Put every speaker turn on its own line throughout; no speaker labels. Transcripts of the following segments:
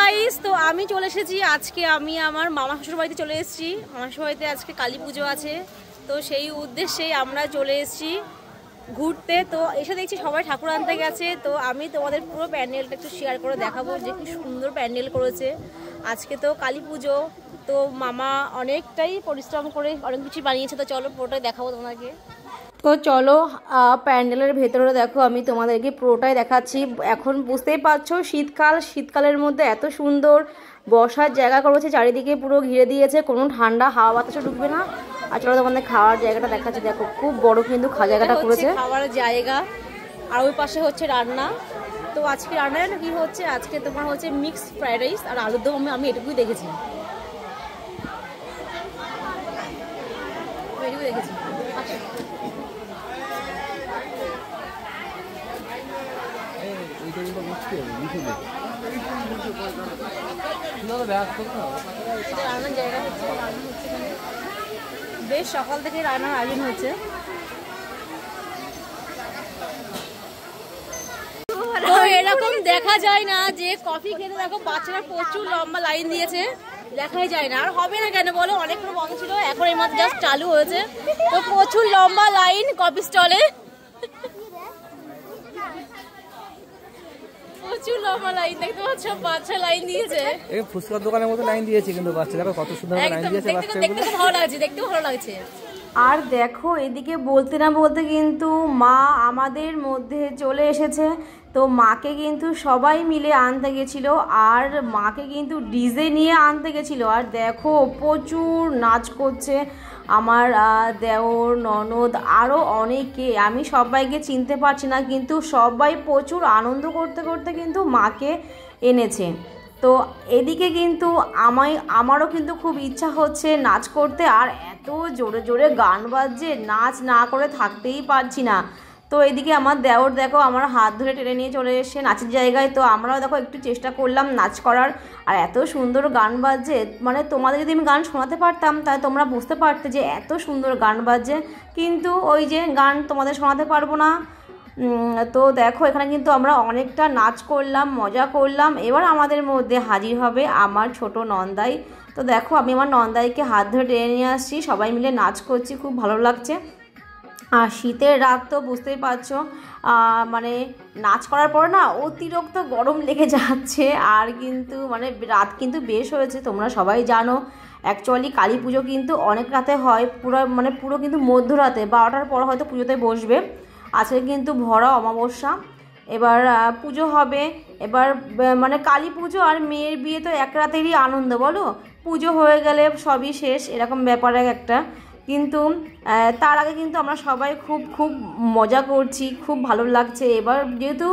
Guys, তো আমি চলে এসেছি আজকে। আমি আমার মামা শ্বশুর বাড়িতে চলে এসেছি। মামা শ্বশুর বাড়িতে আজকে কালী পুজো আছে, তো সেই উদ্দেশ্যেই আমরা চলে এসেছি ঘুরতে। তো এসে দেখছি সবাই ঠাকুর আনতে গেছে। তো আমি তোমাদের পুরো প্যান্ডেলটা একটু শেয়ার করে দেখাবো যে কি সুন্দর প্যান্ডেল করেছে। আজকে তো কালী পুজো, তো মামা অনেকটাই পরিশ্রম করে অনেক কিছু বানিয়েছে। তো চলো পুরোটাই দেখাবো তোমাকে। তো চলো প্যান্ডেলের ভেতরে দেখো, আমি তোমাদেরকে পুরোটাই দেখাচ্ছি। এখন বুঝতেই পারছো শীতকালের মধ্যে এত সুন্দর বসার জায়গা করেছে, চারিদিকে পুরো ঘিরে দিয়েছে, কোনো ঠান্ডা হাওয়া বাতাসও ঢুকবে না। আর চলো তোমাদের খাওয়ার জায়গাটা দেখাচ্ছি, দেখো খুব বড় কিন্তু জায়গাটা করেছে খাওয়ার জায়গা। আর ওই পাশে হচ্ছে রান্না। তো আজকে রান্না কি হচ্ছে, আজকে তোমার হচ্ছে মিক্সড ফ্রাইড রাইস আর আলুর দম। আমি এটুকুই দেখেছি। রান্নার জায়গা হচ্ছে, রান্না হচ্ছে এখানে বেশ সকাল থেকে রান্নার আয়োজন হচ্ছে। তো এরকম দেখা যায় না যে কফি খেতে দেখো বাচ্চারা প্রচুর লম্বা লাইন দিয়েছে, দেখাই যায় না। আর হবে না কেন বলো, অনেকগুলো বন্ধ ছিল, এখন এই মাত্র জাস্ট চালু হয়েছে। তো প্রচুর লম্বা লাইন কফি স্টলে, প্রচুর লম্বা লাইন দেখতে পাচ্ছ। বাচ্চা লাইন দিয়েছে,
এই ফুচকার দোকানের মতো লাইন দিয়েছে, কিন্তু বাচ্চা দেখো কত সুন্দর লাইন দিয়েছে।
দেখতে ভালো লাগছে, দেখতেও ভালো লাগছে। আর দেখো এদিকে বলতে না বলতে কিন্তু মা আমাদের মধ্যে চলে এসেছে। তো মাকে কিন্তু সবাই মিলে আনতে গেছিল, আর মাকে কিন্তু ডিজে নিয়ে আনতে গেছিলো। আর দেখো প্রচুর নাচ করছে আমার দেওর, ননদ, আরও অনেকে, আমি সবাইকে চিনতে পারছি না, কিন্তু সবাই প্রচুর আনন্দ করতে করতে কিন্তু মাকে এনেছে। তো এদিকে কিন্তু আমারও কিন্তু খুব ইচ্ছা হচ্ছে নাচ করতে, আর এত জোরে জোরে গান বাজছে, নাচ না করে থাকতেই পারছি না। তো এদিকে আমার দেওর দেখো আমার হাত ধরে টেনে নিয়ে চলে এসে নাচের জায়গায়। তো আমরাও দেখো একটু চেষ্টা করলাম নাচ করার, আর এত সুন্দর গান বাজছে, মানে তোমাদের যদি আমি গান শোনাতে পারতাম তাহলে তোমরা বুঝতে পারতে যে এত সুন্দর গান বাজছে। কিন্তু ওই যে গান তোমাদের শোনাতে পারবো না। তো দেখো এখানে কিন্তু আমরা অনেকটা নাচ করলাম, মজা করলাম। এবার আমাদের মধ্যে হাজির হবে আমার ছোট নন্দাই। তো দেখো আমি আমার নন্দাইকে হাত ধরে টেনে নিয়ে আসছি, সবাই মিলে নাচ করছি, খুব ভালো লাগছে। আর শীতের রাত তো বুঝতেই পারছো, মানে নাচ করার পর না অতিরিক্ত গরম লেগে যাচ্ছে। আর কিন্তু মানে রাত কিন্তু বেশ হয়েছে, তোমরা সবাই জানো। অ্যাকচুয়ালি কালী পুজো কিন্তু অনেক রাতে হয়, পুরো কিন্তু মধ্যরাতে 12টার পর হয়তো পুজোতে বসবে। আজকে কিন্তু ভরা অমাবস্যা, এবার পুজো হবে। এবার মানে কালী পুজো আর মেয়ের বিয়ে তো এক রাতেরই আনন্দ, বলো। পুজো হয়ে গেলে সবই শেষ, এরকম ব্যাপার একটা। কিন্তু তার আগে কিন্তু আমরা সবাই খুব মজা করছি, খুব ভালো লাগছে। এবার যেহেতু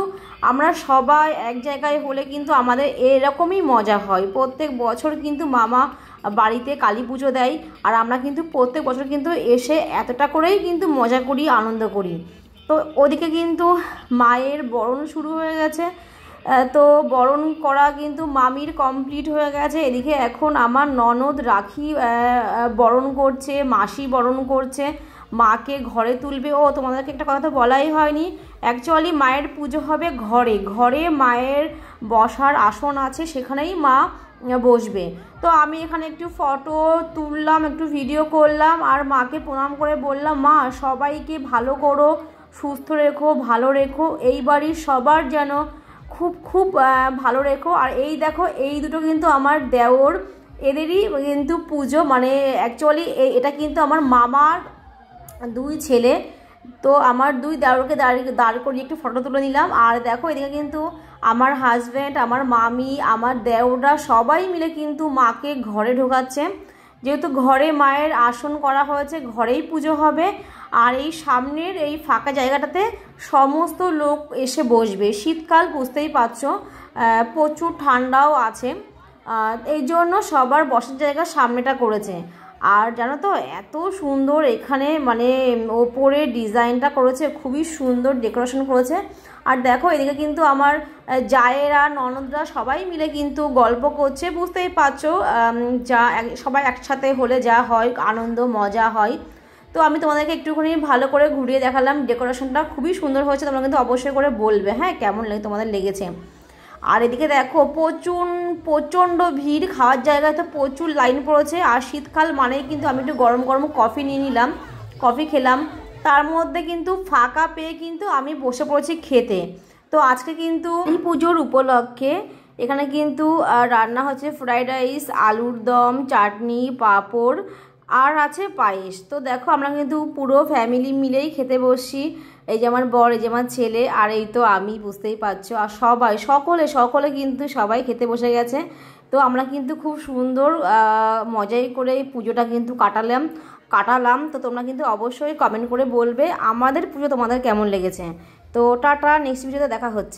আমরা সবাই এক জায়গায় হলে কিন্তু আমাদের এরকমই মজা হয়। প্রত্যেক বছর কিন্তু মামা বাড়িতে কালী পুজো দেয়, আর আমরা কিন্তু প্রত্যেক বছর কিন্তু এসে এতটা করেই কিন্তু মজা করি, আনন্দ করি। তো ওদিকে কিন্তু মায়ের বরণ শুরু হয়ে গেছে। তো বরণ করা কিন্তু মামির কমপ্লিট হয়ে গেছে। এদিকে এখন আমার ননদ রাখি বরণ করছে, মাসি বরণ করছে, মাকে ঘরে তুলবে। ও তোমাদেরকে একটা কথা তো বলাই হয়নি, অ্যাকচুয়ালি মায়ের পুজো হবে ঘরে। ঘরে মায়ের বসার আসন আছে, সেখানেই মা বসবে। তো আমি এখানে একটু ফটো তুললাম, একটু ভিডিও করলাম, আর মাকে প্রণাম করে বললাম, মা সবাইকে ভালো করো, সুস্থ রেখো, ভালো রেখো, এই বাড়ির সবার যেন খুব ভালো রেখো। আর এই দেখো এই দুটো কিন্তু আমার দেওর, এদেরই কিন্তু পুজো, মানে অ্যাকচুয়ালি এটা কিন্তু আমার মামার দুই ছেলে। তো আমার দুই দেওরকে দাঁড় করিয়ে একটু ফটো তুলে নিলাম। আর দেখো এদিকে কিন্তু আমার হাজব্যান্ড, আমার মামি, আমার দেওররা সবাই মিলে কিন্তু মাকে ঘরে ঢোকাচ্ছে। যেহেতু ঘরে মায়ের আসন করা হয়েছে, ঘরেই পুজো হবে। আর এই সামনের এই ফাঁকা জায়গাটাতে সমস্ত লোক এসে বসবে। শীতকাল বুঝতেই পারছো, প্রচুর ঠান্ডাও আছে, এই জন্য সবার বসার জায়গা সামনেটা করেছে। আর জানো তো এত সুন্দর এখানে মানে ওপরে ডিজাইনটা করেছে, খুবই সুন্দর ডেকোরেশন করেছে। আর দেখো এদিকে কিন্তু আমার জায়েরা, ননদরা সবাই মিলে কিন্তু গল্প করছে, বুঝতেই পারছো যা সবাই একসাথে হলে যা হয় আনন্দ মজা হয়। তো আমি তোমাদেরকে একটুখানি ভালো করে ঘুরিয়ে দেখালাম, ডেকোরেশনটা খুবই সুন্দর হয়েছে। তোমরা কিন্তু অবশ্যই করে বলবে হ্যাঁ কেমন লাগে তোমাদের লেগেছে। আর এদিকে দেখো প্রচণ্ড ভিড়, খাওয়ার জায়গায় তো প্রচুর লাইন পড়েছে। আর শীতকাল মানেই কিন্তু আমি একটু গরম গরম কফি নিয়ে নিলাম, কফি খেলাম। তার মধ্যে কিন্তু ফাঁকা পেয়ে কিন্তু আমি বসে পড়েছি খেতে। তো আজকে কিন্তু এই পুজোর উপলক্ষে এখানে কিন্তু রান্না হচ্ছে ফ্রাইড রাইস, আলুর দম, চাটনি, পাঁপড় আর আছে পায়েস। তো দেখো আমরা কিন্তু পুরো ফ্যামিলি মিলেই খেতে বসছি। এই যে আমার বর, এই যে আমার ছেলে, আর এই তো আমি, বুঝতেই পারছো। আর সবাই সকলে কিন্তু সবাই খেতে বসে গেছে। তো আমরা কিন্তু খুব সুন্দর মজাই করে এই পুজোটা কিন্তু কাটালাম। তো তোমরা কিন্তু অবশ্যই কমেন্ট করে বলবে আমাদের পুজো তোমাদের কেমন লেগেছে। তো টাটা, নেক্সট ভিডিওতে দেখা হচ্ছে।